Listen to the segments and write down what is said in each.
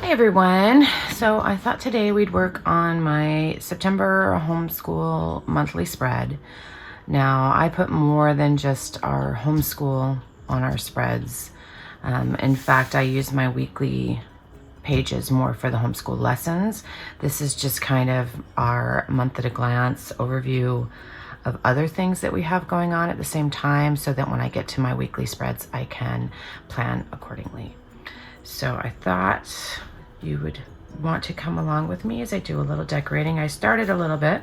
Hey everyone, so I thought today we'd work on my September homeschool monthly spread. Now I put more than just our homeschool on our spreads. In fact, I use my weekly pages more for the homeschool lessons. This is just kind of our month at a glance overview of other things that we have going on at the same time, so that when I get to my weekly spreads I can plan accordingly. So I thought you would want to come along with me as I do a little decorating. I started a little bit.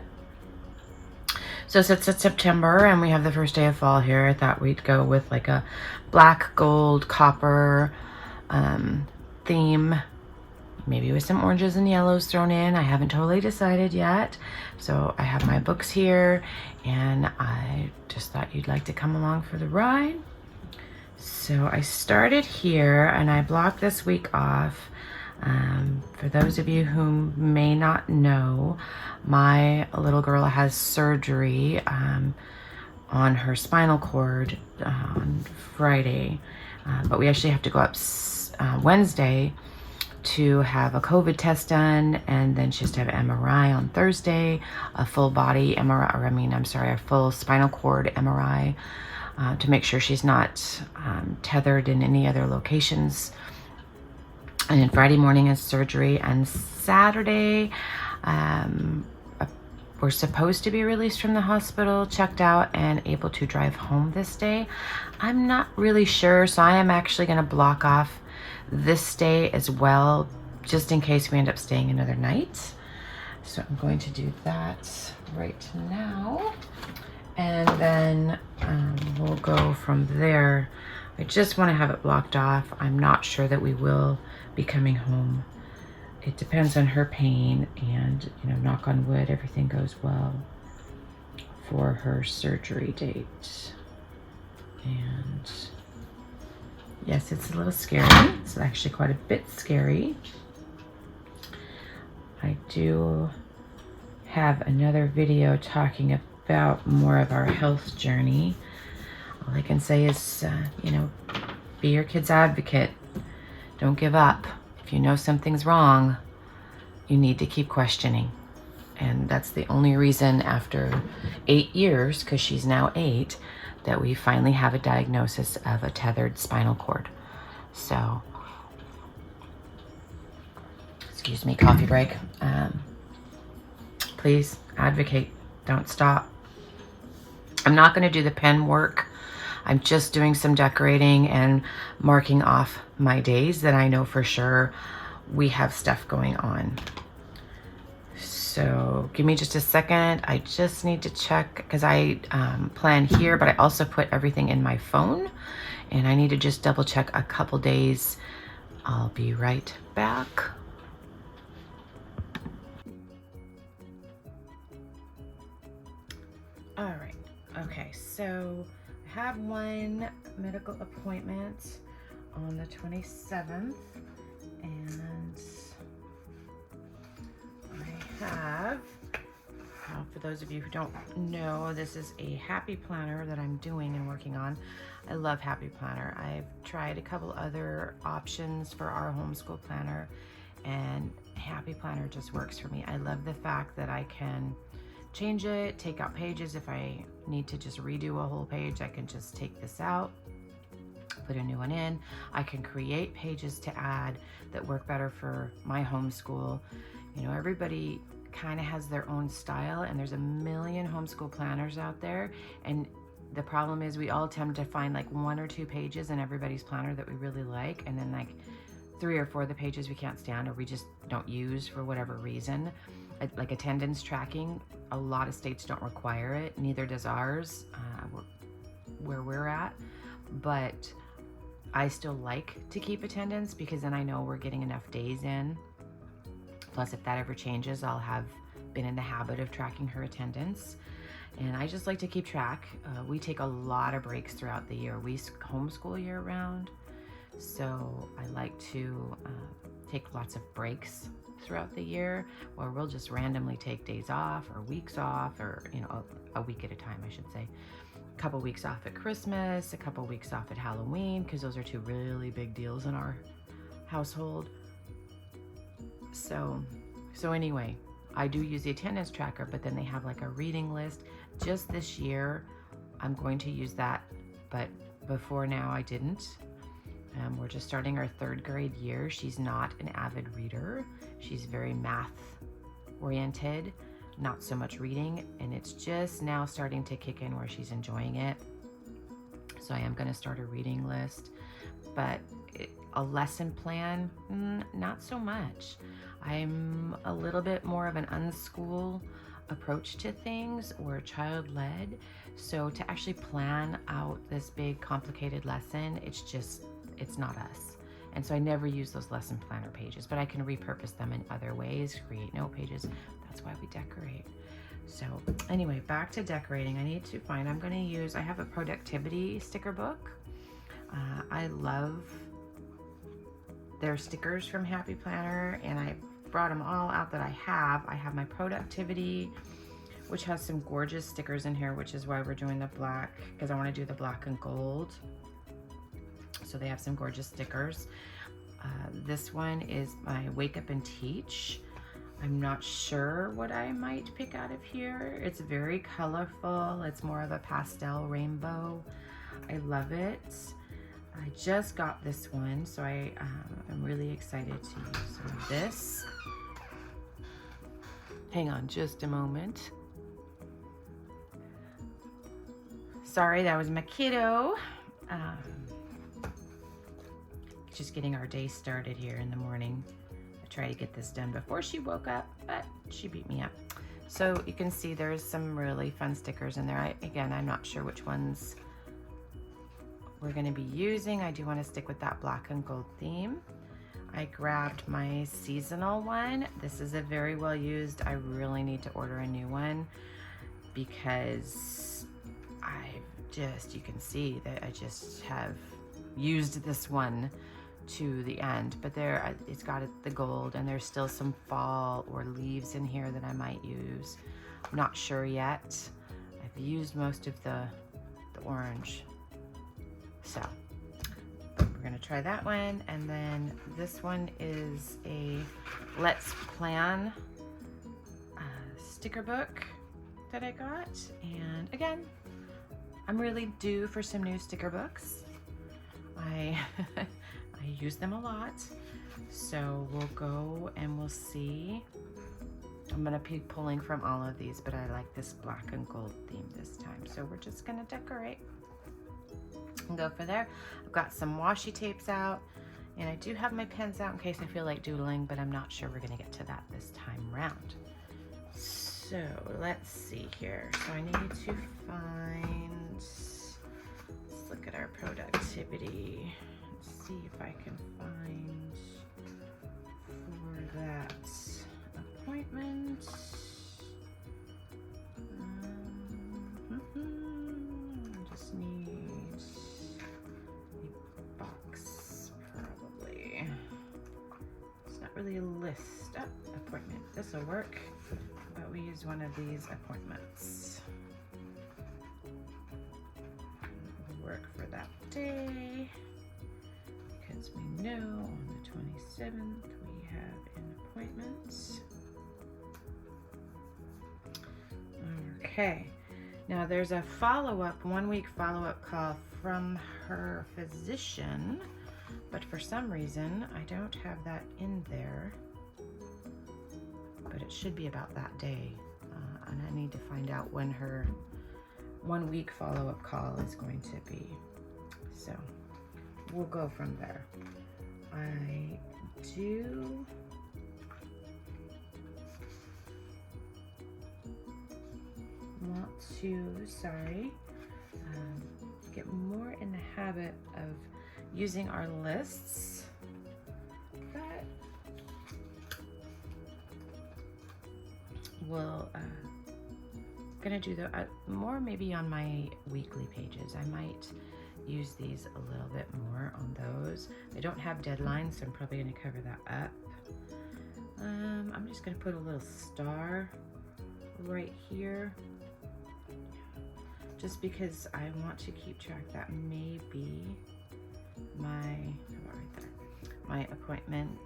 So since it's September and we have the first day of fall here, I thought we'd go with like a black, gold, copper theme. Maybe with some oranges and yellows thrown in. I haven't totally decided yet. So I have my books here and I just thought you'd like to come along for the ride. So I started here and I blocked this week off. For those of you who may not know, my little girl has surgery on her spinal cord on Friday, but we actually have to go up Wednesday to have a COVID test done, and then she has to have an MRI on Thursday, a full body MRI, or a full spinal cord MRI to make sure she's not tethered in any other locations. And then Friday morning is surgery, and Saturday we're supposed to be released from the hospital, checked out, and able to drive home this day. I'm not really sure, so I am actually going to block off this day as well, just in case we end up staying another night. So I'm going to do that right now, and then we'll go from there. I just want to have it blocked off. I'm not sure that we will be coming home. It depends on her pain, and knock on wood, everything goes well for her surgery date. And yes, it's a little scary. It's actually quite a bit scary. I do have another video talking about more of our health journey. All I can say is, be your kid's advocate. Don't give up. If you know something's wrong, you need to keep questioning. And that's the only reason after 8 years, because she's now 8, that we finally have a diagnosis of a tethered spinal cord. So, excuse me, coffee break. Please advocate. Don't stop. I'm not going to do the pen work. I'm just doing some decorating and marking off my days that I know for sure we have stuff going on. So give me just a second. I just need to check, because I plan here, but I also put everything in my phone, and I need to just double check a couple days. I'll be right back. All right. Okay, so I have one medical appointment on the 27th, and I have, for those of you who don't know, this is a happy planner that I'm doing and working on. I love Happy Planner. I've tried a couple other options for our homeschool planner, and Happy Planner just works for me. I love the fact that I can change it, take out pages. If I need to just redo a whole page, I can just take this out, put a new one in. I can create pages to add that work better for my homeschool. Everybody kind of has their own style, and there's a million homeschool planners out there, and the problem is we all tend to find like 1 or 2 pages in everybody's planner that we really like, and then like 3 or 4 of the pages we can't stand or we just don't use for whatever reason. Like attendance tracking, a lot of states don't require it, neither does ours where we're at, but I still like to keep attendance, because then I know we're getting enough days in. Plus, if that ever changes, I'll have been in the habit of tracking her attendance, and I just like to keep track. We take a lot of breaks throughout the year. We homeschool year round, so I like to take lots of breaks throughout the year, or we'll just randomly take days off or weeks off, or a week at a time, I should say. A couple weeks off at Christmas, a couple weeks off at Halloween, because those are 2 really big deals in our household. So anyway, I do use the attendance tracker, but then they have like a reading list. Just this year, I'm going to use that, but before now I didn't. We're just starting our 3rd grade year. She's not an avid reader. She's very math oriented, not so much reading, and it's just now starting to kick in where she's enjoying it. So I am going to start a reading list, but a lesson plan, not so much. I'm a little bit more of an unschool approach to things, or child-led. So to actually plan out this big complicated lesson, it's not us. And so I never use those lesson planner pages, but I can repurpose them in other ways, create note pages. That's why we decorate. So anyway, back to decorating. I need to find, I have a productivity sticker book. I love their stickers from Happy Planner, and I brought them all out that I have. I have my productivity, which has some gorgeous stickers in here, which is why we're doing the black, because I want to do the black and gold. So they have some gorgeous stickers. This one is my Wake Up and Teach. I'm not sure what I might pick out of here. It's very colorful. It's more of a pastel rainbow. I love it. I just got this one, so I'm really excited to use some of this. Hang on just a moment. Sorry, that was my kiddo. Just getting our day started here in the morning. I tried to get this done before she woke up, but she beat me up. So you can see there's some really fun stickers in there. Again, I'm not sure which ones we're going to be using. I do want to stick with that black and gold theme. I grabbed my seasonal one. This is a very well used. I really need to order a new one because you can see that I just have used this one to the end, but it's got the gold, and there's still some fall or leaves in here that I might use. I'm not sure yet. I've used most of the orange. So we're gonna try that one, and then this one is a Let's Plan sticker book that I got. And again, I'm really due for some new sticker books. I use them a lot, so we'll go and we'll see. I'm gonna be pulling from all of these, but I like this black and gold theme this time, so we're just gonna decorate and go for there. I've got some washi tapes out, and I do have my pens out in case I feel like doodling, but I'm not sure we're gonna get to that this time round. So let's see here. So I need to find, let's look at our productivity. Let's see if I can find for that appointment. I just need a box, probably. It's not really a list. Oh, appointment. This will work. But we use one of these appointments. It'll work for that day, because we know on the 27th we have an appointment. Okay, now there's a follow-up, 1-week follow-up call from her physician, but for some reason I don't have that in there. But it should be about that day, and I need to find out when her 1-week follow-up call is going to be. So we'll go from there. I do want to, get more in the habit of using our lists, but we'll gonna do the more maybe on my weekly pages. I might use these a little bit more on those. I don't have deadlines, so I'm probably gonna cover that up. I'm just gonna put a little star right here, just because I want to keep track. That may be my, right there, my appointment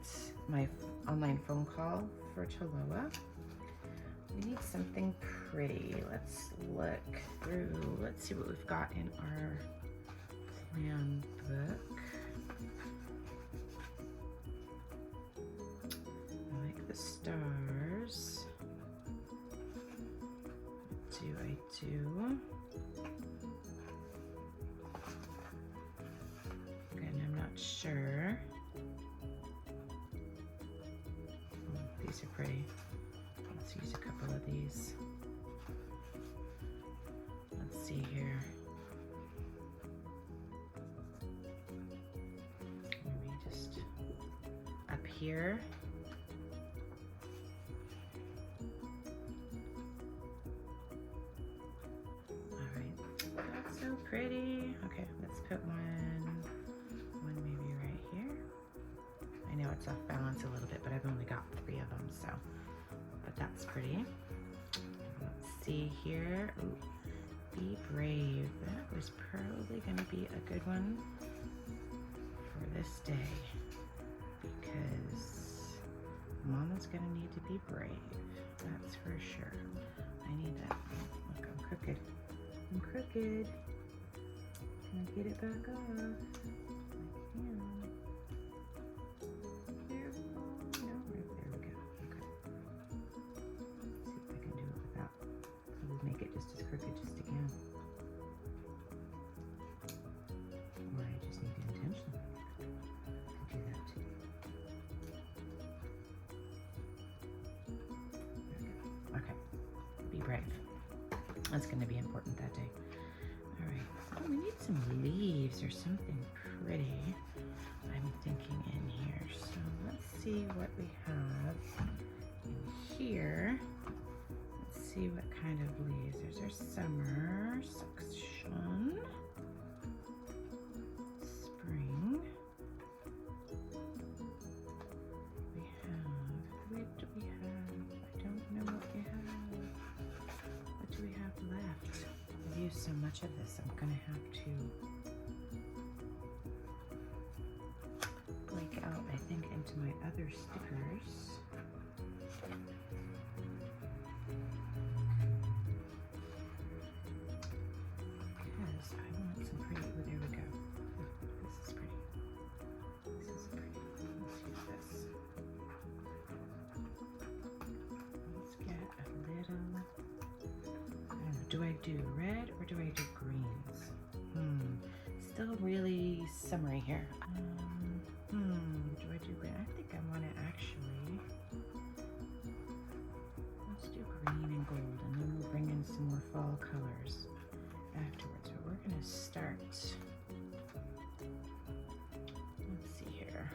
my online phone call for Chihuahua. We need something pretty. Let's look through. Let's see what we've got in our plan book. I like the stars. What do I do? Again, I'm not sure. Oh, these are pretty. Let's use a couple of these. Let's see here. Maybe just up here. All right, that's so pretty. Okay, let's put one maybe right here. I know it's off balance a little bit, but I've only got 3 of them, so. But that's pretty. Let's see here. Ooh, be brave. That was probably going to be a good one for this day because Mama's going to need to be brave. That's for sure. I need that. Look, I'm crooked. I'm crooked. Can I get it back off? I can. Make it just as crooked just again. Or I just need to intentionally do that too. There we go. Okay. Be brave. That's going to be important that day. All right. Oh, we need some leaves or something pretty. I'm thinking in here. So let's see what we have in here. See what kind of leaves. There's our summer section, spring. What do we have? I don't know what we have. What do we have left? I've used so much of this, I'm gonna have to break out, I think, into my other stickers. Do I do red or do I do greens? Still really summery here. Do I do green? I think I want to actually, let's do green and gold, and then we'll bring in some more fall colors afterwards. But we're going to start. Let's see here.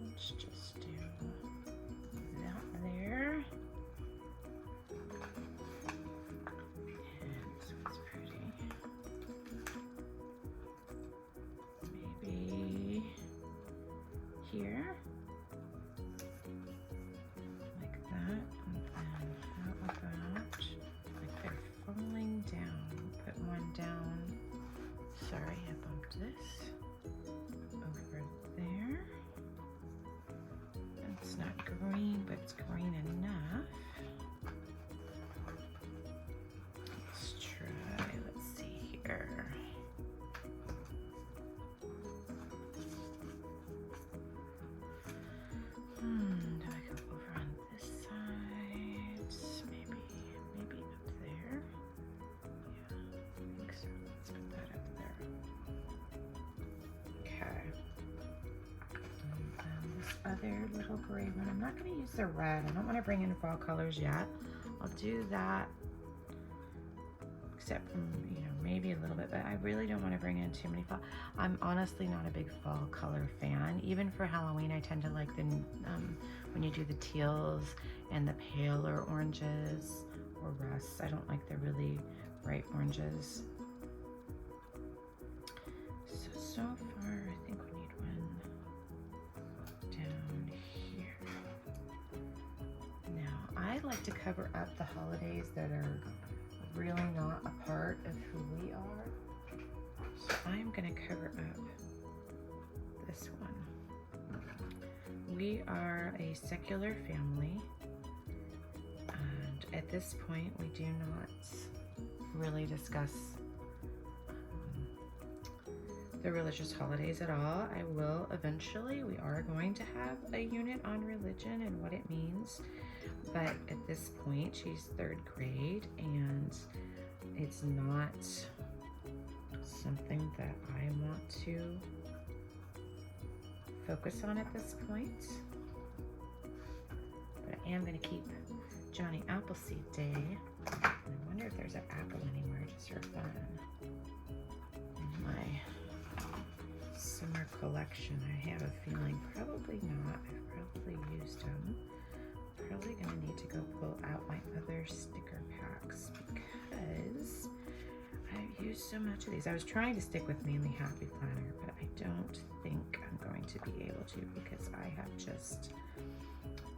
Let's just do that there. Here, like that, and then how about, like they're falling down, put one down, sorry I bumped this, over there, it's not green, but it's green enough. Let's try, let's see here. Do I go over on this side? Maybe up there. Yeah, I think so. Let's put that up there. Okay. And then this other little gray one, I'm not going to use the red. I don't want to bring in fall colors yet. I'll do that, except from, maybe a little bit, but I really don't want to bring in too many fall. I'm honestly not a big fall color fan. Even for Halloween, I tend to like the when you do the teals and the paler oranges or rusts. I don't like the really bright oranges. So far, I think we need one down here. Now, I like to cover up the holidays that are really not a part of who we are. So I'm going to cover up this one we are a secular family, and at this point we do not really discuss the religious holidays at all. I will eventually. We are going to have a unit on religion and what it means, but at this point she's 3rd grade and it's not something that I want to focus on at this point. But I am going to keep Johnny Appleseed Day. I wonder if there's an apple anywhere just for fun. In my summer collection, I have a feeling probably not. I've probably used them. Probably going to need to go pull out my other sticker packs because I've used so much of these. I was trying to stick with mainly Happy Planner, but I don't think I'm going to be able to because I have just,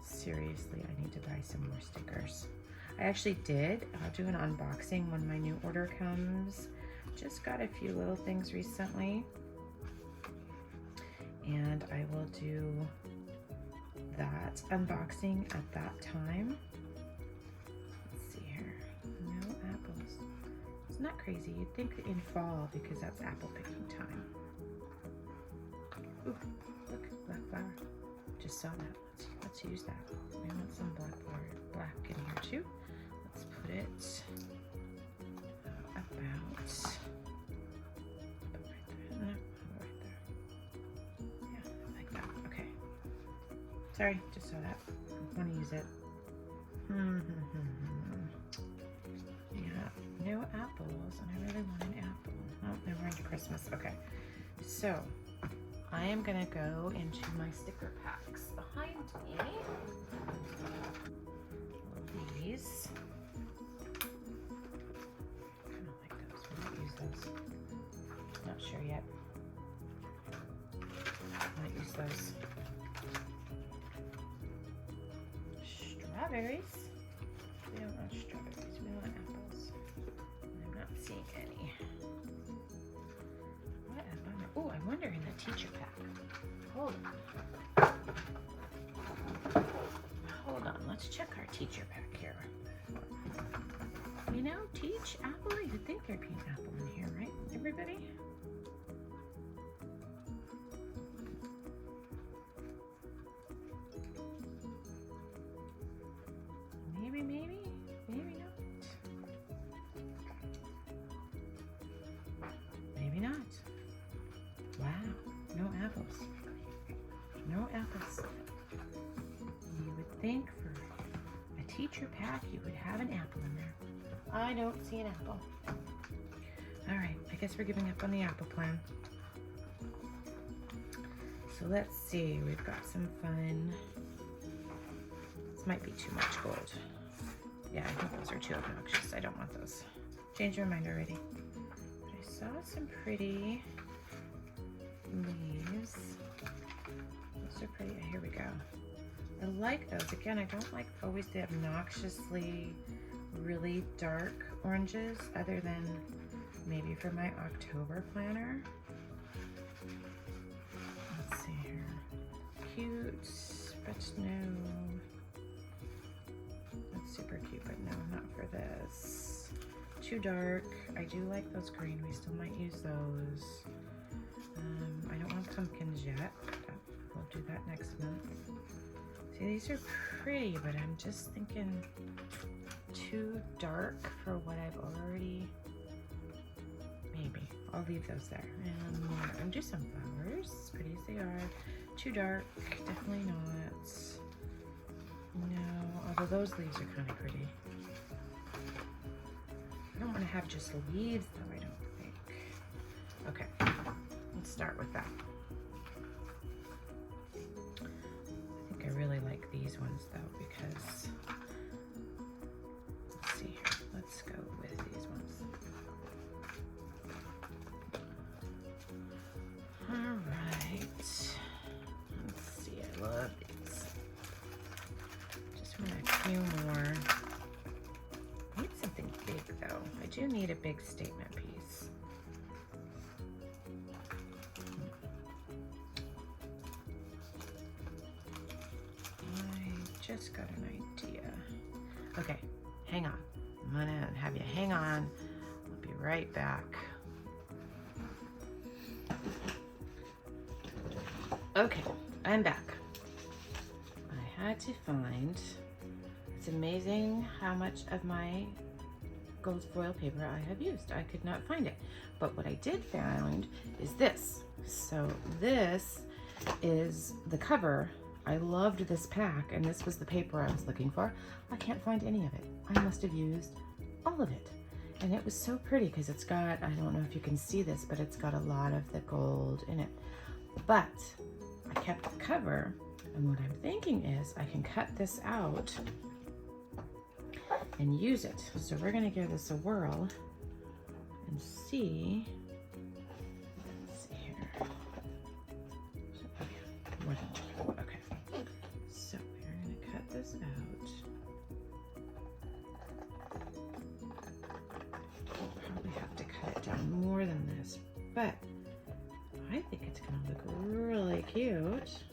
seriously, I need to buy some more stickers. I actually did. I'll do an unboxing when my new order comes. Just got a few little things recently, and I will do that unboxing at that time. Let's see here. No apples. Isn't that crazy? You'd think in fall because that's apple picking time. Ooh, look, black flower. Just saw that. Let's use that. We want some black in here too. Let's put it about right there. Yeah, like that. Okay. Sorry, just saw that. I want to use it. Yeah, no apples, and I really want an apple. Oh, now we're into Christmas. Okay, so I am gonna go into my sticker packs behind me. These. I don't like those. We might use those. Not sure yet. Might use those. Strawberries. We don't want strawberries. We want apples. I'm not seeing any. What a bummer. Oh, I wonder in the teacher pack. Hold on. Let's check our teacher pack here. You know, teach apple. You'd think there'd be an apple in here, right? Everybody? Maybe not. Maybe not. Wow, no apples. No apples. You would think for a teacher pack you would have an apple in there. I don't see an apple. All right, I guess we're giving up on the apple plan. So let's see, we've got some fun. This might be too much gold. Yeah, I think those are too obnoxious. I don't want those. Change your mind already. But I saw some pretty leaves. Those are pretty. Here we go. I like those. Again, I don't like always the obnoxiously really dark oranges, other than maybe for my October planner. Let's see here. Cute, but no. That's super cute, but no, not for this. Too dark. I do like those green. We still might use those. I don't want pumpkins yet. We'll do that next month. See, these are pretty, but I'm just thinking too dark for what I've already. Maybe I'll leave those there and do some flowers, as pretty as they are. Too dark, definitely not. No, although those leaves are kind of pretty. I don't want to have just leaves though, I don't think. Okay, let's start with that. I think I really like these ones though, because let's see here. Let's go with these ones. All right. Let's see. I love these. Just want a few more. I need something big though. I do need a big statement piece. just got an idea. Okay, hang on. I'm gonna have you hang on. I'll be right back. Okay, I'm back. I had to find, it's amazing how much of my gold foil paper I have used. I could not find it. But what I did find is this. So this is the cover. I loved this pack, and this was the paper I was looking for. I can't find any of it. I must have used all of it. And it was so pretty because it's got, I don't know if you can see this, but it's got a lot of the gold in it. But I kept the cover, and what I'm thinking is I can cut this out and use it. So we're gonna give this a whirl and see. Let's see here. Okay. So we're gonna cut this out. We'll probably have to cut it down more than this, but I think it's gonna look really cute.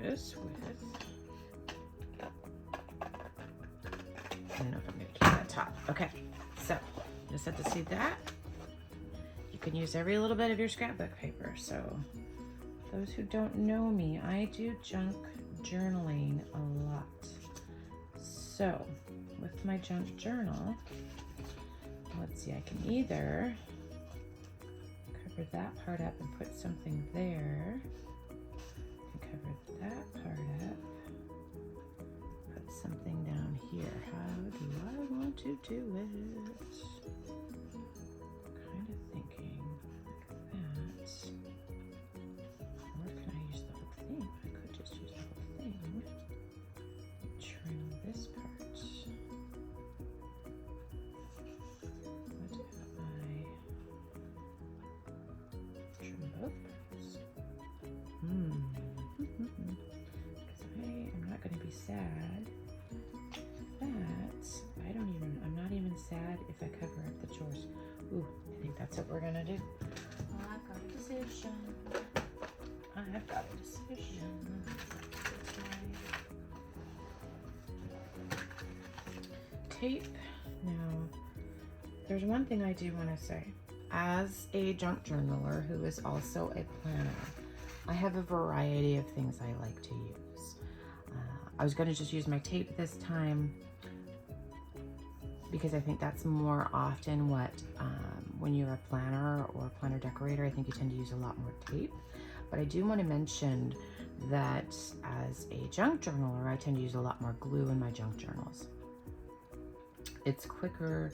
This with, I don't know if I'm going to keep that top. Okay, so just have to see that. You can use every little bit of your scrapbook paper. So those who don't know me, I do junk journaling a lot. So with my junk journal, let's see, I can either cover that part up and put something there. Cover that part up, put something down here. How do I want to do it? Kind of thinking like that. Or can I use the whole thing? I could just use the whole thing. Trim this part. What if I trim both parts? Because I am not going to be sad that I'm not even sad if I cover up the chores. Ooh, I think that's what we're going to do. I've got a decision. I've got a decision. Tape. Now, there's one thing I do want to say. As a junk journaler who is also a planner, I have a variety of things I like to use. I was going to just use my tape this time because I think that's more often what, when you're a planner or a planner decorator, I think you tend to use a lot more tape. But I do want to mention that as a junk journaler, I tend to use a lot more glue in my junk journals. It's quicker,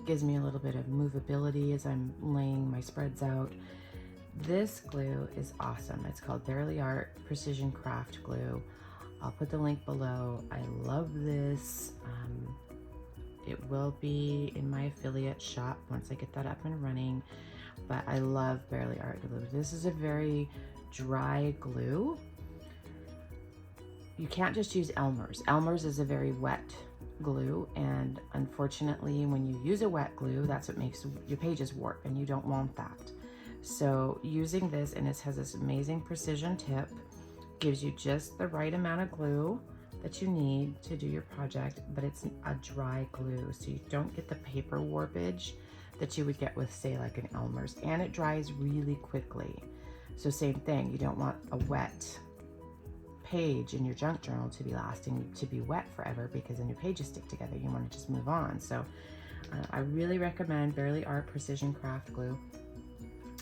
gives me a little bit of movability as I'm laying my spreads out. This glue is awesome. It's called Barely Art Precision Craft Glue. I'll put the link below. I love this. It will be in my affiliate shop once I get that up and running, but I love Barely Art glue. This is a very dry glue. You can't just use Elmer's. Elmer's is a very wet glue, and unfortunately when you use a wet glue, that's what makes your pages warp, and you don't want that. So using this, and it has this amazing precision tip, gives you just the right amount of glue that you need to do your project, but it's a dry glue, so you don't get the paper warpage that you would get with, say, like an Elmer's, and it dries really quickly. So same thing, you don't want a wet page in your junk journal to be wet forever, because then your pages stick together. You want to just move on. So I really recommend Barely Art Precision Craft Glue.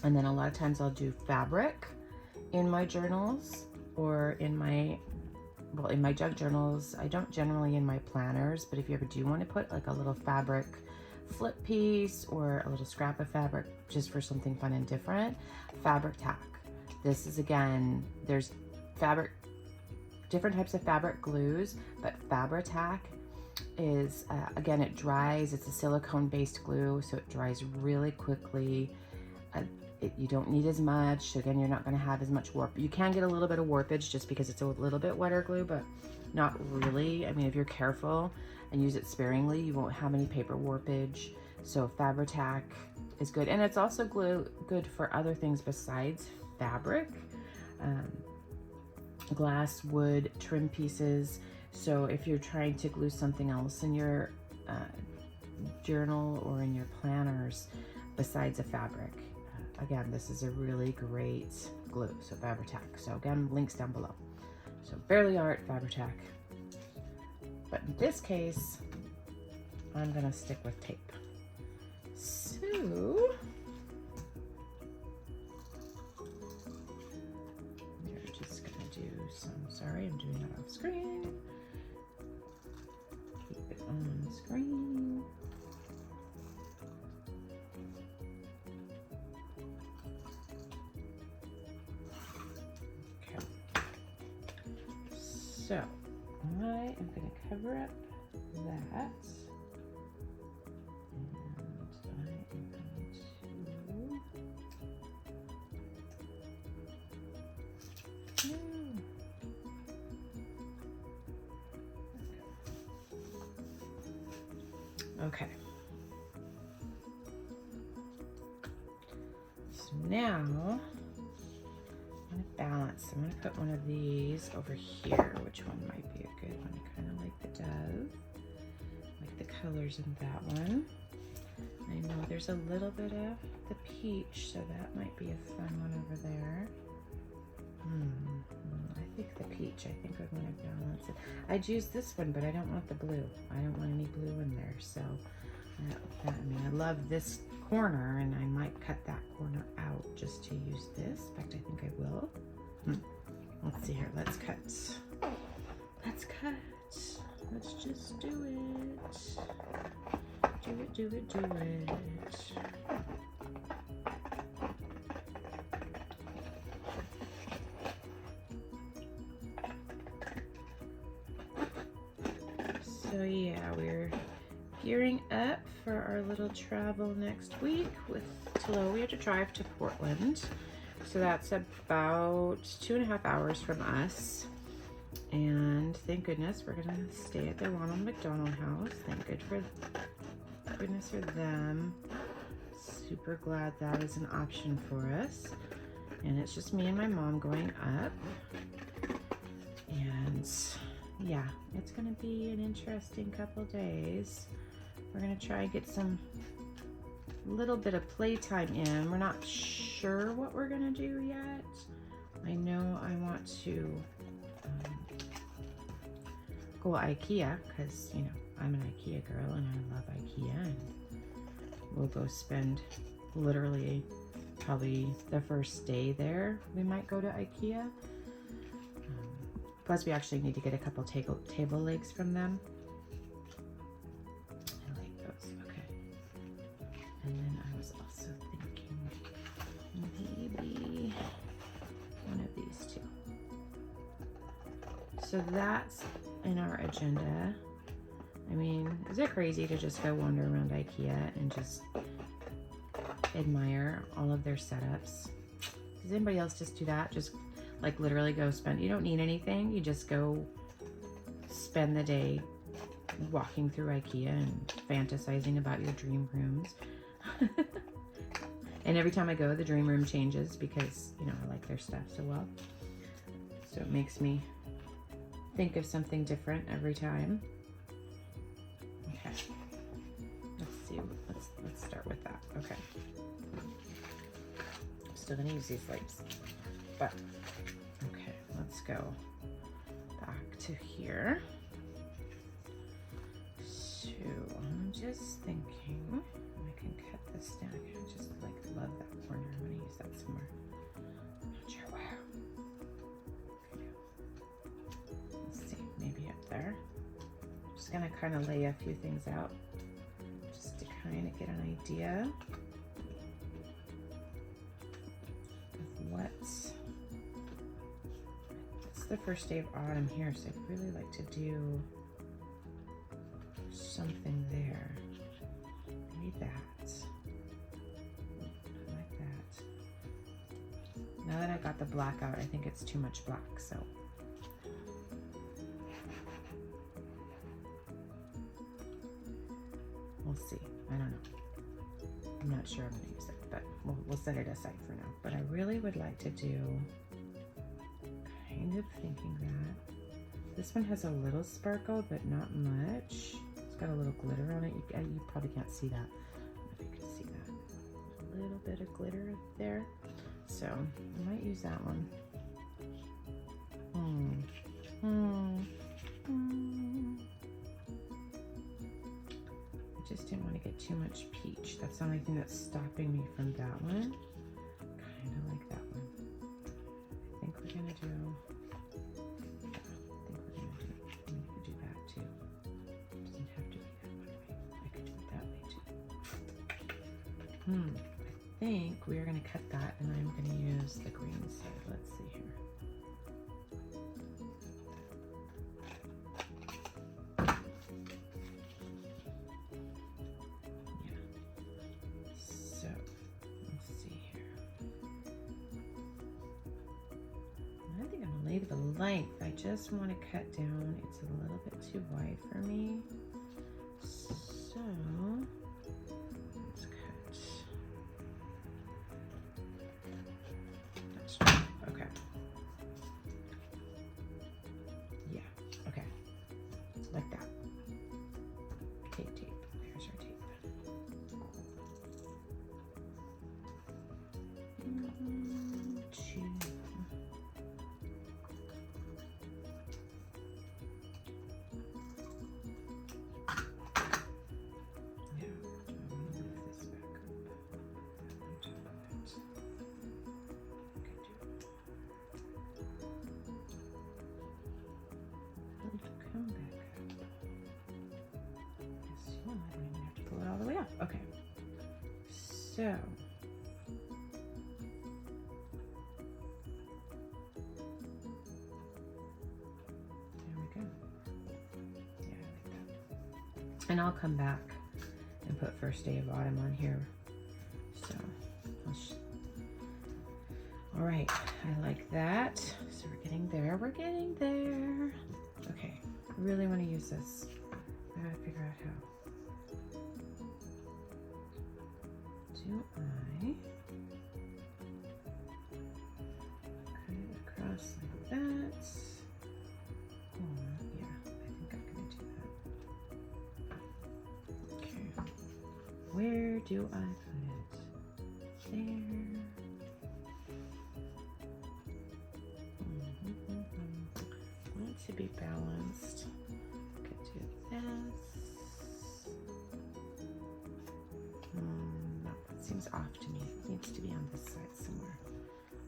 And then a lot of times I'll do fabric in my journals, or in my junk journals. I don't generally in my planners, but if you ever do want to put like a little fabric flip piece or a little scrap of fabric just for something fun and different, fabric tack. This is, again, there's different types of fabric glues, but fabric tack is, again, it dries. It's a silicone based glue, so it dries really quickly. You don't need as much. Again, you're not going to have as much warp. You can get a little bit of warpage just because it's a little bit wetter glue, but not really. I mean, if you're careful and use it sparingly, you won't have any paper warpage. So Fabri-Tac is good. And it's also good for other things besides fabric. Glass, wood, trim pieces. So if you're trying to glue something else in your journal or in your planners besides a fabric, again, this is a really great glue. So Fabri-Tac. So again, links down below. So Fairly Art, Fabri-Tac. But in this case, I'm gonna stick with tape. So we're just gonna do some, sorry, I'm doing that off screen. Keep it on screen. Okay. So I am gonna cover up that. Okay. So now I'm going to balance. I'm going to put one of these over here. Which one might be a good one? I kind of like the dove. Like the colors in that one. I know there's a little bit of the peach, so that might be a fun one over there. I think the peach. I think I'm going to balance it. I'd use this one, but I don't want the blue. I don't want any blue in there. So, I mean, I love this corner, and I might cut that corner out just to use this. In fact, I think I will. Let's see here. Let's cut. Let's cut. Let's just do it. Do it, do it, do it. So yeah, we're gearing up for our little travel next week with Tilo. We have to drive to Portland. So that's about 2.5 hours from us. And thank goodness we're gonna stay at the Ronald McDonald House. Thank goodness for them. Super glad that is an option for us. And it's just me and my mom going up. And yeah, it's gonna be an interesting couple days. We're gonna try and get some little bit of playtime in. We're not sure what we're gonna do yet. I know I want to go IKEA because, you know, I'm an IKEA girl and I love IKEA, and we'll go spend literally probably the first day there. We might go to IKEA. Plus we actually need to get a couple table legs from them. I like those, okay. And then I was also thinking maybe one of these two. So that's in our agenda. I mean, is it crazy to just go wander around IKEA and just admire all of their setups? Does anybody else just do that? Just like literally go spend, you don't need anything, you just go spend the day walking through IKEA and fantasizing about your dream rooms. And every time I go, the dream room changes because, you know, I like their stuff so well. So it makes me think of something different every time. Okay, let's see, let's start with that. Okay, I'm still gonna use these lights, but okay, let's go back to here. So I'm just thinking I can cut this down. I just like love that corner. I'm gonna use that somewhere. I'm not sure where. Let's see, maybe up there. I'm just gonna kind of lay a few things out just to kind of get an idea of what's. It's the first day of autumn here, so I'd really like to do something there. Maybe that. I like that. Now that I got the black out, I think it's too much black, so We'll see. I don't know. I'm not sure I'm going to use it, but we'll set it aside for now. But I really would like to do, kind of thinking that this one has a little sparkle, but not much. It's got a little glitter on it. You probably can't see that. I don't know if you can see that. A little bit of glitter there. So I might use that one. I just didn't want to get too much peach. That's the only thing that's stopping me from that one. Kind of like that one. I think we're gonna do. I'm gonna do that too. It doesn't have to be that one way. I could do it that way too. I think we are gonna cut that, and I'm gonna use the green side. Let's see here. The length, I just want to cut down. It's a little bit too wide for me, so let's cut. That's right. Okay. Yeah. Okay. Like that. Tape. There's our tape. Come back up. Guess what? I'm gonna have to pull it all the way up. Okay. So there we go. Yeah, I like that. And I'll come back and put first day of autumn on here. So all right, I like that. So we're getting there. We're getting there. Okay. I really want to use this. I gotta figure out how. Do I cut it across like that? Oh, yeah, I think I'm gonna do that. Okay. Where do I put it? There. Want to be balanced. Could do this. No, that seems off to me. It needs to be on this side somewhere.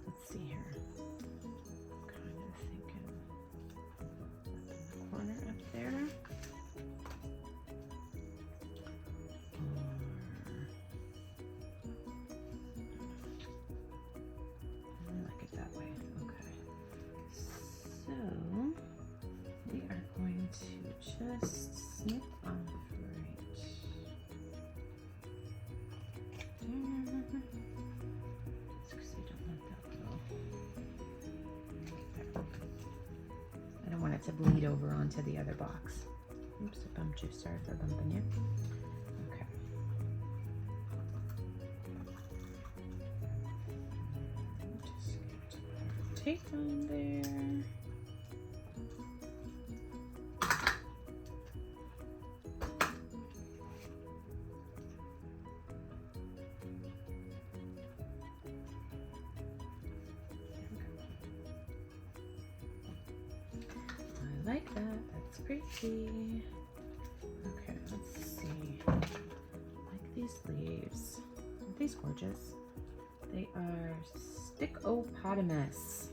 Let's see here. I'm kind of thinking up in the corner up there. I like it that way. Okay. So we are going to just snip off right there. Just because I don't want that little. I don't want it to bleed over onto the other box. Oops, I bumped you. Sorry for bumping you. Okay. Just get tape on there. I like that. That's pretty. Okay, let's see. I like these leaves. Aren't these gorgeous? They are stickopotamus.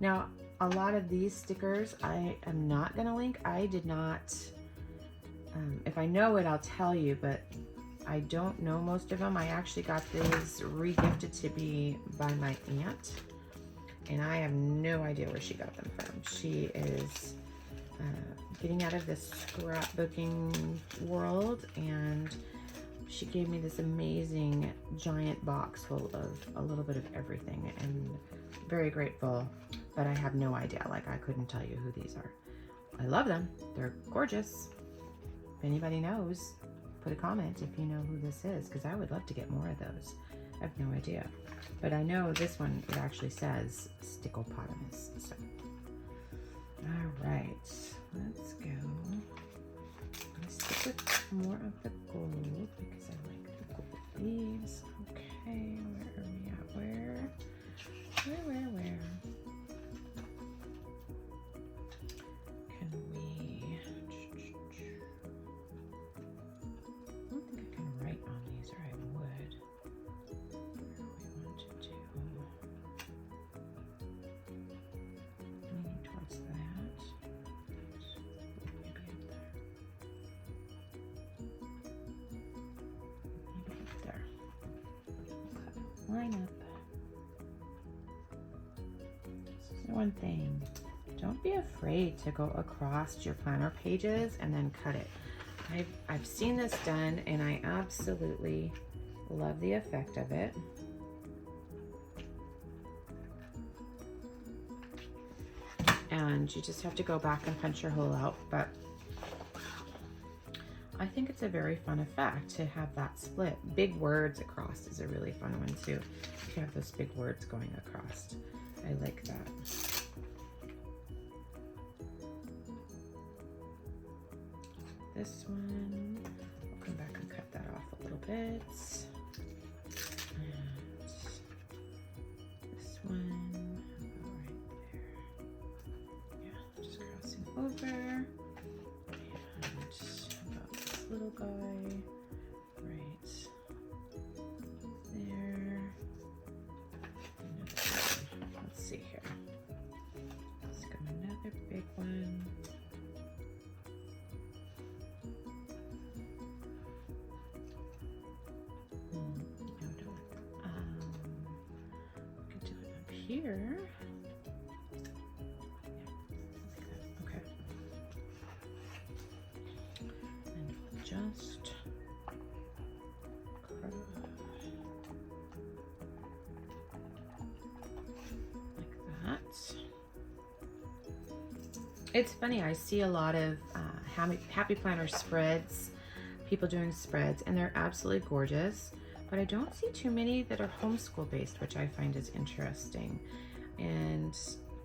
Now, a lot of these stickers I am not going to link. I did not. If I know it, I'll tell you, but I don't know most of them. I actually got these re-gifted to me by my aunt, and I have no idea where she got them from. She is getting out of this scrapbooking world, and she gave me this amazing giant box full of a little bit of everything, and very grateful, but I have no idea. Like, I couldn't tell you who these are. I love them. They're gorgeous. If anybody knows, put a comment if you know who this is, because I would love to get more of those. I have no idea. But I know this one, it actually says Stickopotamus. So, all right, let's go. I'm gonna stick with more of the gold because I like the gold leaves. Okay, where are we at? Where? Can we? I don't think I can write on these, or I would. What do we want to do? Leaning towards that. Maybe up there. Maybe up there. Okay. Line up. This is one thing. Don't be afraid to go across your planner pages and then cut it. I've seen this done and I absolutely love the effect of it. And you just have to go back and punch your hole out, but I think it's a very fun effect to have that split. Big words across is a really fun one too. If you have those big words going across. I like that. This one, I'll come back and cut that off a little bit. And this one, right there. Yeah, just crossing over. And about this little guy, right there. Let's see here. Let's go another big one. Here. Yeah, okay. And we'll just curve like that. It's funny, I see a lot of Happy Planner spreads, people doing spreads, and they're absolutely gorgeous. But I don't see too many that are homeschool based, which I find is interesting. And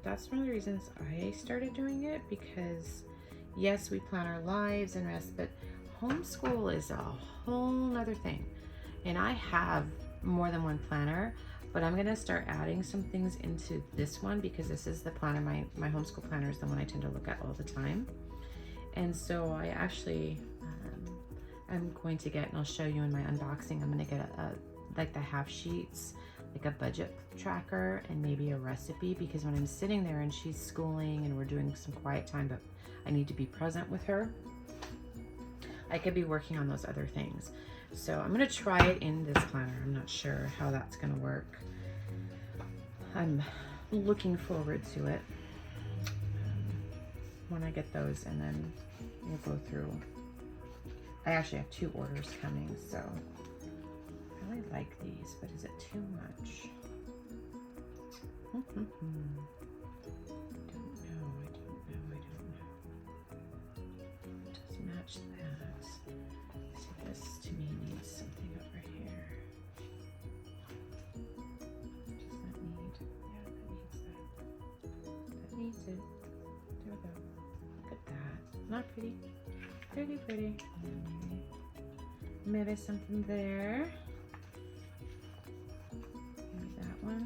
that's one of the reasons I started doing it, because yes, we plan our lives and rest, but homeschool is a whole nother thing. And I have more than one planner, but I'm gonna start adding some things into this one because this is the planner, my homeschool planner is the one I tend to look at all the time. And so I actually, I'm going to get, and I'll show you in my unboxing, I'm going to get a like the half sheets, like a budget tracker and maybe a recipe, because when I'm sitting there and she's schooling and we're doing some quiet time, but I need to be present with her, I could be working on those other things. So I'm going to try it in this planner. I'm not sure how that's going to work. I'm looking forward to it when I get those, and then we'll go through. I actually have 2 orders coming, so I really like these, but is it too much? I don't know. It does match that. See, this to me needs something over here. Does that need? Yeah, that needs that. That needs it. There we go. Look at that. Not pretty. Pretty. Maybe something there. Maybe that one.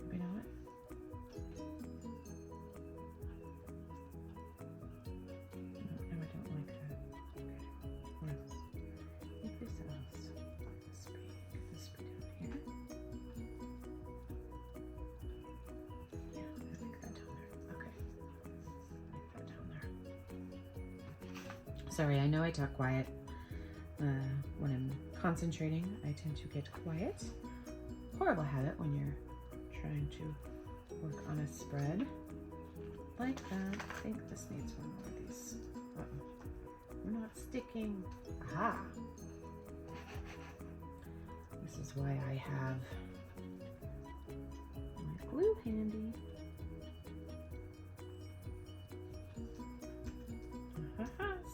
Maybe not. No, I don't like that. Okay. What else? Maybe this else. This be down here. Sorry, I know I talk quiet. When I'm concentrating, I tend to get quiet. Horrible habit when you're trying to work on a spread like that. I think this needs one more of these. We're not sticking. Aha! This is why I have my glue handy.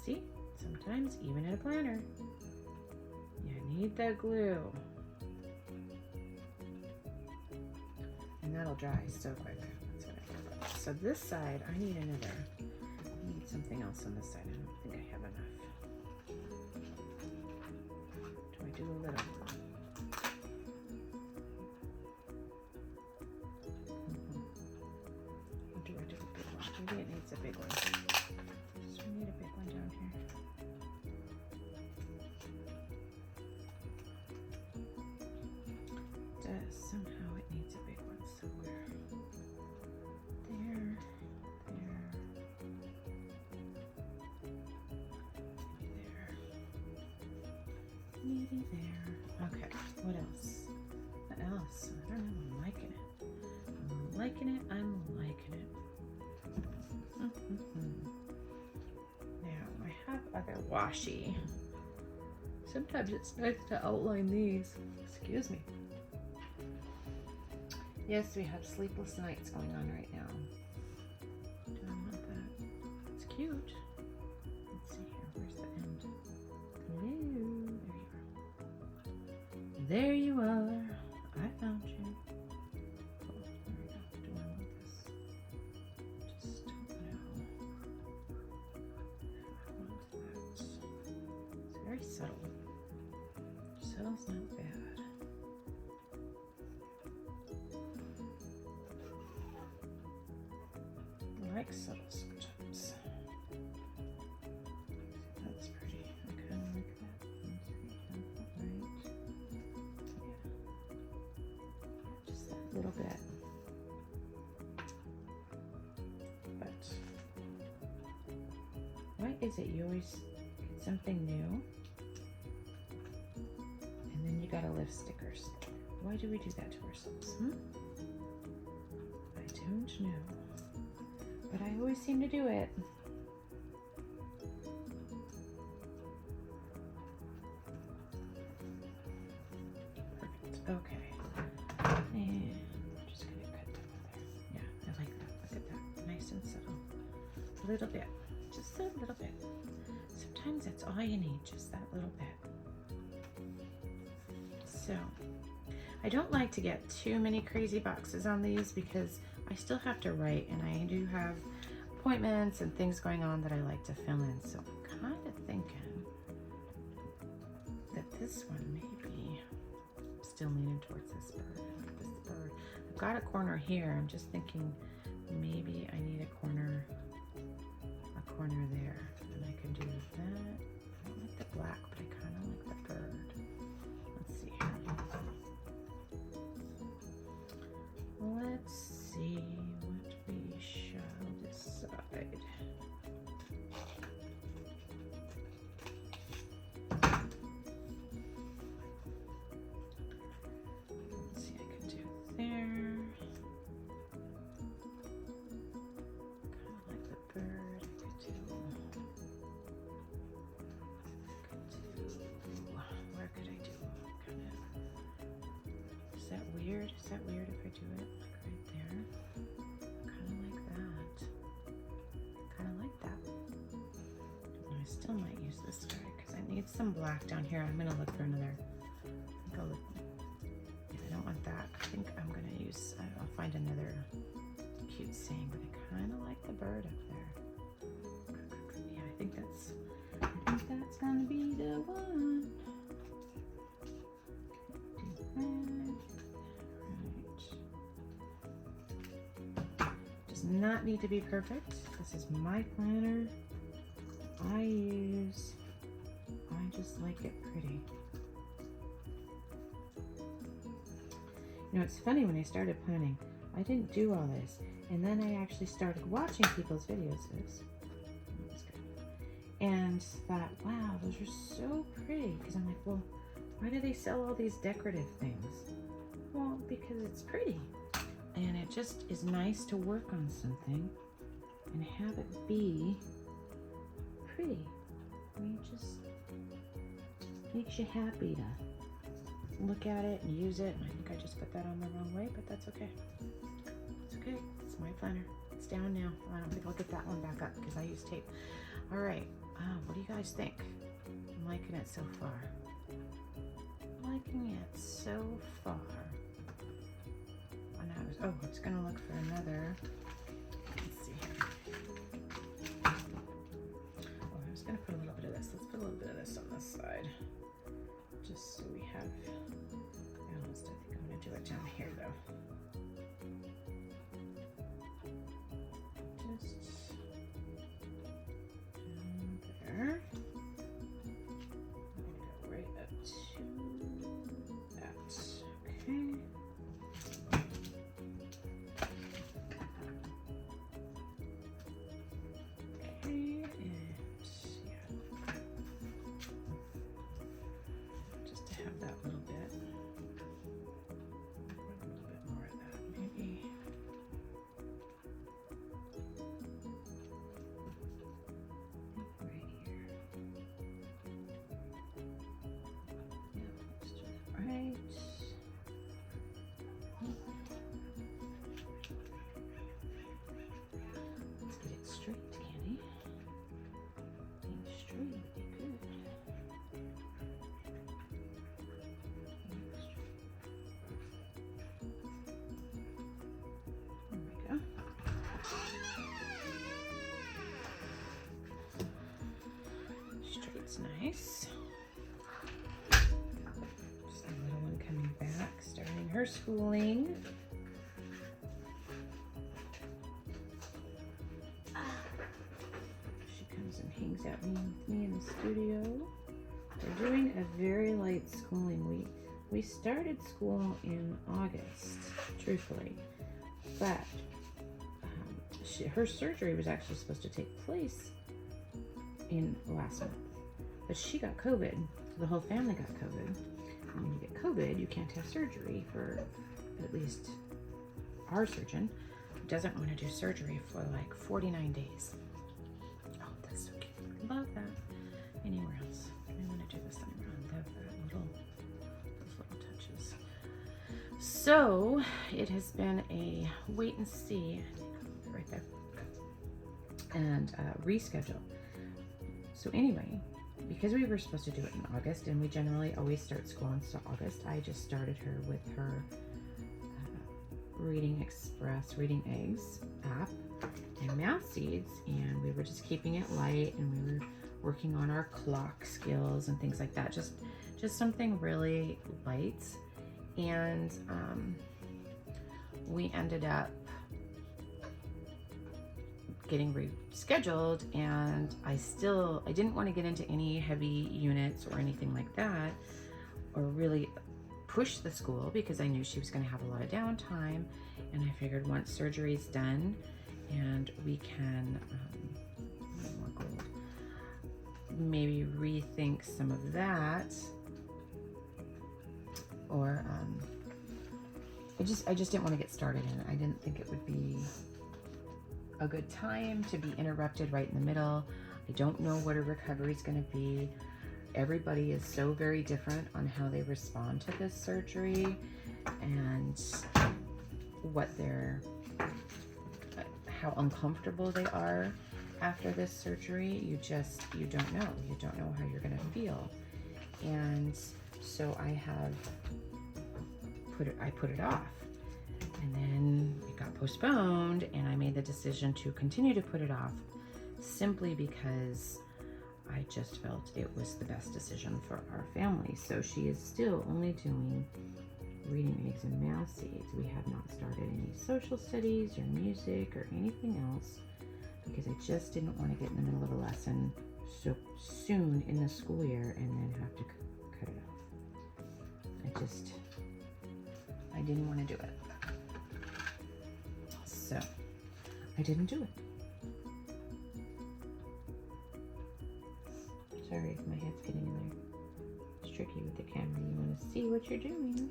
See, sometimes even in a planner, you need the glue. And that'll dry so quick. That's what I love. So this side, I need another. I need something else on this side. I don't think I have enough. Do I do a little? Or do I do a big one? Maybe it needs a big one. So we need a big one down here. Somehow it needs a big one somewhere. There, maybe there. Okay, what else? What else? I don't know, I'm liking it. I'm liking it, I'm liking it. Now, I have other washi. Sometimes it's nice to outline these. Excuse me. Yes, we have sleepless nights going on right now. Do I want that? It's cute. Let's see here. Where's the end? Hello. There you are. There you are. I found you. Oh, there we go. Do I want this? Just don't know. I want that. It's very subtle. Subtle's not bad. I like subtle sometimes. That's pretty. I kind of like that. Right. Yeah. Just that little bit. But why is it you always get something new and then you gotta lift stickers? Why do we do that to ourselves? I don't know. But I always seem to do it. Perfect. Okay. And I'm just going to cut that there. Yeah, I like that. Look at that. Nice and subtle. A little bit. Just a little bit. Sometimes that's all you need. Just that little bit. So, I don't like to get too many crazy boxes on these because I still have to write, and I do have appointments and things going on that I like to fill in. So I'm kind of thinking that this one maybe still leaning towards this bird. I like this bird. I've got a corner here. I'm just thinking maybe I need a corner there, and I can do that. I don't like the black, but I kind of like the bird. Let's see here. Let's see what we shall decide. Let's see, I can do there. Kind of like the bird. Where could I do? Kind of. Is that weird? Is that weird if I do it like right there? Kind of like that. Kind of like that. And I still might use this guy because I need some black down here. I'm gonna look for another. I think I'll look. Yeah, I don't want that. I think I'm gonna use. I'll find another cute saying, but I kind of like the bird up there. Yeah, I think that's gonna be the one. Does not need to be perfect. This is my planner. I just like it pretty. You know, it's funny, when I started planning, I didn't do all this, and then I actually started watching people's videos. And thought, wow, those are so pretty. Because I'm like, well, why do they sell all these decorative things? Well, because it's pretty. And it just is nice to work on something and have it be pretty. I mean, it just makes you happy to look at it and use it. And I think I just put that on the wrong way, but that's okay. It's okay. It's my planner. It's down now. I don't think I'll get that one back up because I use tape. All right. What do you guys think? I'm liking it so far. Liking it so far. I was gonna look for another. Let's see here. Oh, I was gonna put a little bit of this. Let's put a little bit of this on this side, just so we have balanced. I think I'm gonna do it down here though. Just down there. I'm gonna go right up to that. Okay. Straight's nice. Just a little one coming back, starting her schooling. She comes and hangs out with me in the studio. We're doing a very light schooling. We started school in August, truthfully, but her surgery was actually supposed to take place in last month, but she got COVID. The whole family got COVID. And when you get COVID, you can't have surgery for, at least our surgeon doesn't want to do surgery for like 49 days. Oh, that's so cute. Love that. Anywhere else? I want to do this thing around. Love that those little touches. So it has been a wait and see. Right there. And reschedule. So anyway, because we were supposed to do it in August, and we generally always start school in August, I just started her with her Reading Express, Reading Eggs app and math seeds, and we were just keeping it light, and we were working on our clock skills and things like that. Just something really light. And we ended up getting rescheduled, and I didn't want to get into any heavy units or anything like that, or really push the school, because I knew she was going to have a lot of downtime, and I figured once surgery's done and we can more gold, maybe rethink some of that, or I just didn't want to get started in it. I didn't think it would be a good time to be interrupted right in the middle. I don't know what her recovery is going to be. Everybody is so very different on how they respond to this surgery and how uncomfortable they are after this surgery. You don't know. You don't know how you're going to feel. And so I put it off. And then it got postponed, and I made the decision to continue to put it off simply because I just felt it was the best decision for our family. So she is still only doing Reading Eggs and math seeds. We have not started any social studies or music or anything else because I just didn't want to get in the middle of a lesson so soon in the school year and then have to cut it off. I didn't want to do it. So I didn't do it. Sorry if my head's getting in there. It's tricky with the camera. You want to see what you're doing,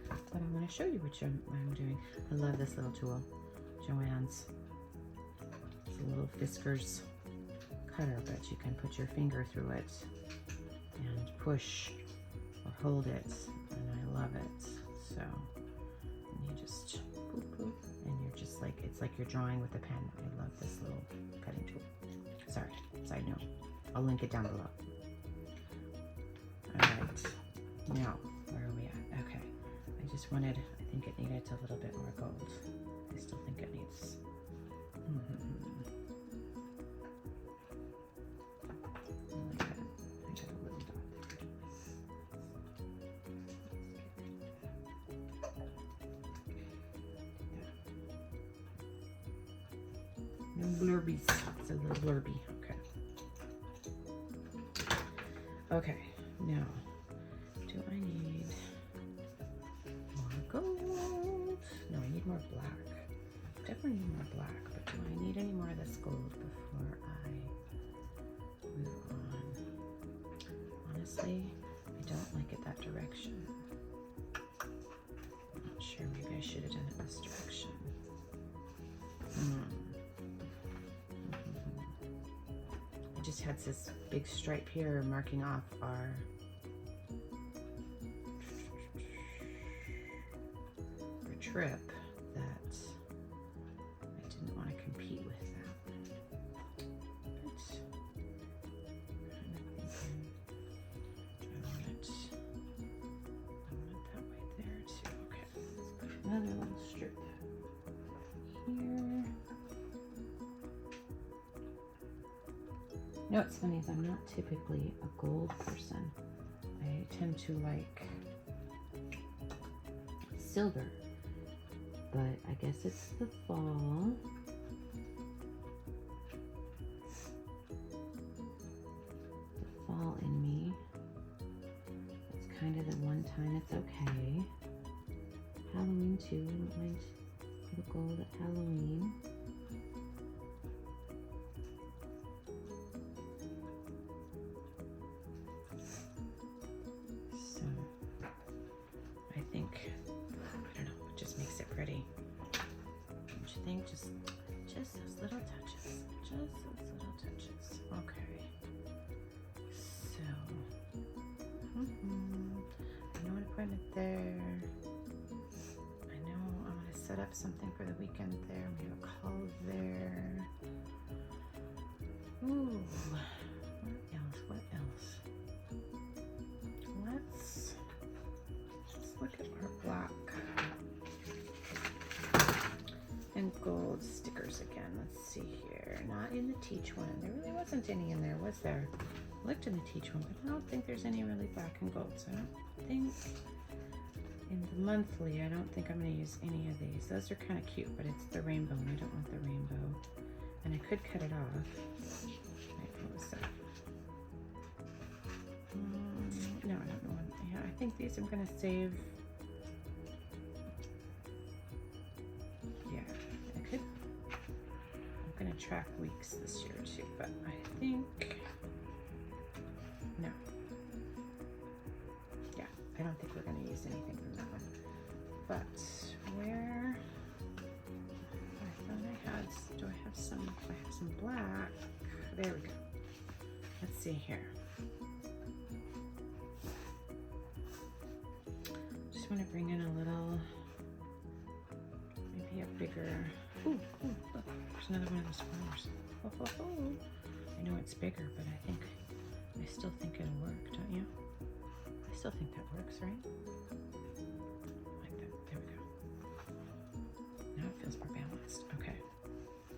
but I'm going to show you what I'm doing. I love this little tool, Joann's. It's a little Fiskars cutter, but you can put your finger through it and push or hold it. And I love it. So, and you just boop, boop, and you're just like, it's like you're drawing with a pen. I love this little cutting tool. Sorry, side note. I'll link it down below. All right, now, where are we at? Okay, I just wanted, I think it needed a little bit more gold. I still think it needs, like that. I got a little dot there. No blurbies, it's a little blurby, okay. Okay, now, do I need more gold? No, I need more black. Definitely need more black, but do I need any more of this gold before I move on? Honestly, I don't like it that direction. I'm not sure, maybe I should have done it this direction. I just had this big stripe here marking off our trip that I didn't want to compete with that. But I want it that way there too. Okay, let's put another little strip here. No, it's funny is I'm not typically a gold person. I tend to like silver. But I guess it's the fall. The fall in me. It's kind of the one time it's okay. Halloween too. I don't mind the gold at Halloween. So I think, I don't know, it just makes it pretty. Don't you think? Just those little touches. Just those little touches. Okay. So, I know what to put it there. I know I'm going to set up something for the weekend there. We have a call there. Ooh. What else? Let's look at our black and gold stickers again. Let's see here. Not in the Teach one. There really wasn't any in there, was there? I looked in the Teach one, but I don't think there's any really black and gold. So I don't think in the monthly, I don't think I'm going to use any of these. Those are kind of cute, but it's the rainbow, and I don't want the rainbow. And I could cut it off. Wait, what was that? No, I don't know. Yeah, I think these I'm going to save. Yeah, I could. I'm going to track weeks this year too, but I think, no. Yeah, I don't think we're going to use anything from that one. But where, I thought I had, do I have some black? There we go. Let's see here. Just want to bring in a little, maybe a bigger, ooh, look, there's another one of those flowers. Oh. I know it's bigger, but I still think it'll work, don't you? I still think that works, right? Like that, there we go. Now it feels more balanced, okay.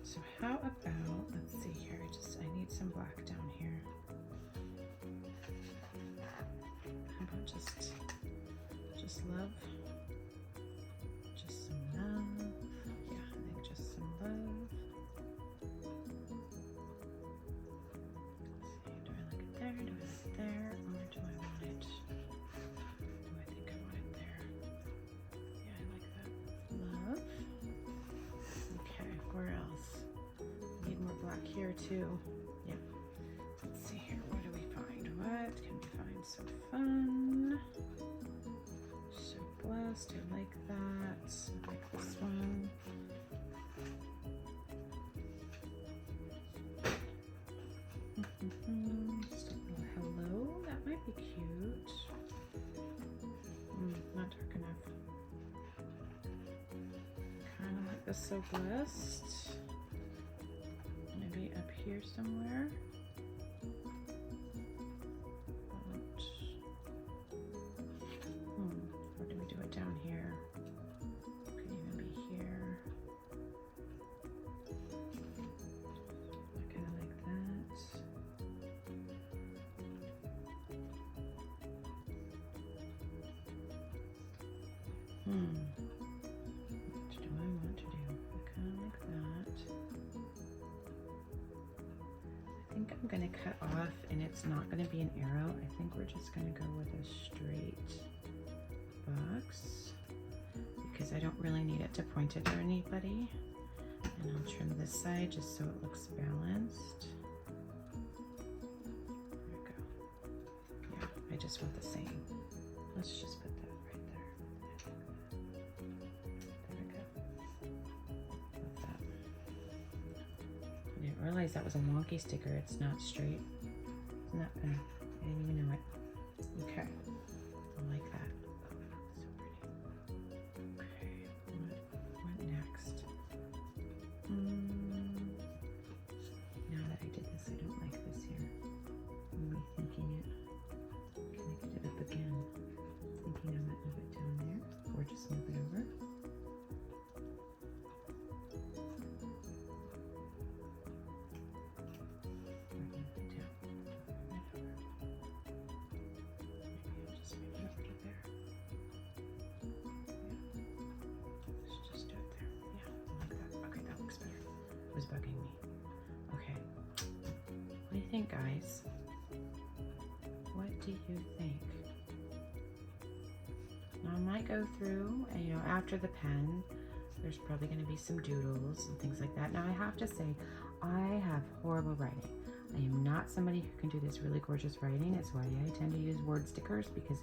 So how about, let's see here, I need some black down here. How about just love? Just some love. Yeah, I think just some love. Let's see, do I like it there? Do I like it there? Or do I want it? Oh, I think I want it there. Yeah, I like that. Love. Okay, where else? Need more black here too. Yeah. Let's see here. What do we find? What can we find? So fun. So blessed. I like that. I like this one. Just a little hello. That might be cute. Not the So Blessed. Maybe up here somewhere. Or do we do it down here? Could even be here. Kind of like that. What do I want to do? Kind of like that. I think I'm going to cut off, and it's not going to be an arrow. I think we're just going to go with a straight box because I don't really need it to point it at anybody. And I'll trim this side just so it looks balanced. There we go. Yeah, I just want the same. Let's just put that right there. There we go. Love that. I didn't realize that was a wonky sticker. It's not straight. Isn't that funny? I didn't even know it. Okay. I like that. So pretty. Okay. What next? Now that I did this, I don't like this here. I'm rethinking it. Connect it up again. Thinking I might move it down there, or just move it over. Was bugging me. Okay. What do you think, guys? What do you think? Now I might go through, and after the pen, there's probably going to be some doodles and things like that. Now I have to say, I have horrible writing. I am not somebody who can do this really gorgeous writing. It's why I tend to use word stickers, because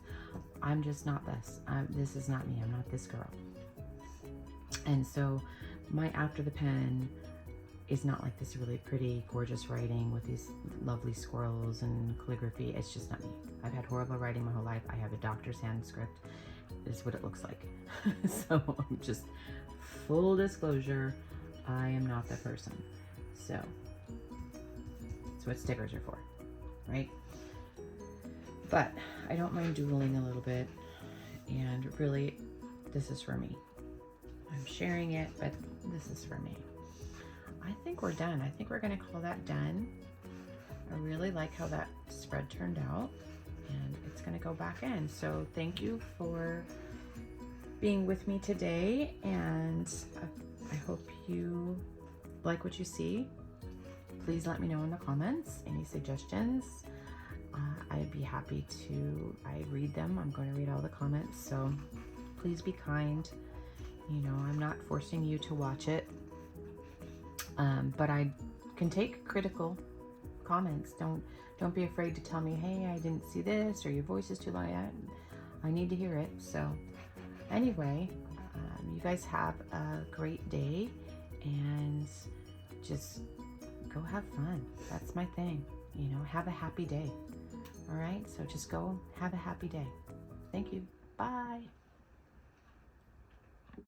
I'm just not this. This is not me. I'm not this girl. And so my after the pen is not like this really pretty, gorgeous writing with these lovely squirrels and calligraphy. It's just not me. I've had horrible writing my whole life. I have a doctor's hand script. This is what it looks like. So I'm just, full disclosure, I am not that person. So that's what stickers are for, right? But I don't mind doodling a little bit, and really, this is for me. I'm sharing it, but this is for me. I think we're done. I think we're gonna call that done. I really like how that spread turned out, and it's gonna go back in. So thank you for being with me today, and I hope you like what you see. Please let me know in the comments any suggestions. I'd be happy to, I read them. I'm going to read all the comments, so please be kind. I'm not forcing you to watch it. But I can take critical comments. Don't be afraid to tell me, hey, I didn't see this, or your voice is too loud. I need to hear it. So anyway, you guys have a great day, and just go have fun. That's my thing. Have a happy day. All right, so just go have a happy day. Thank you. Bye.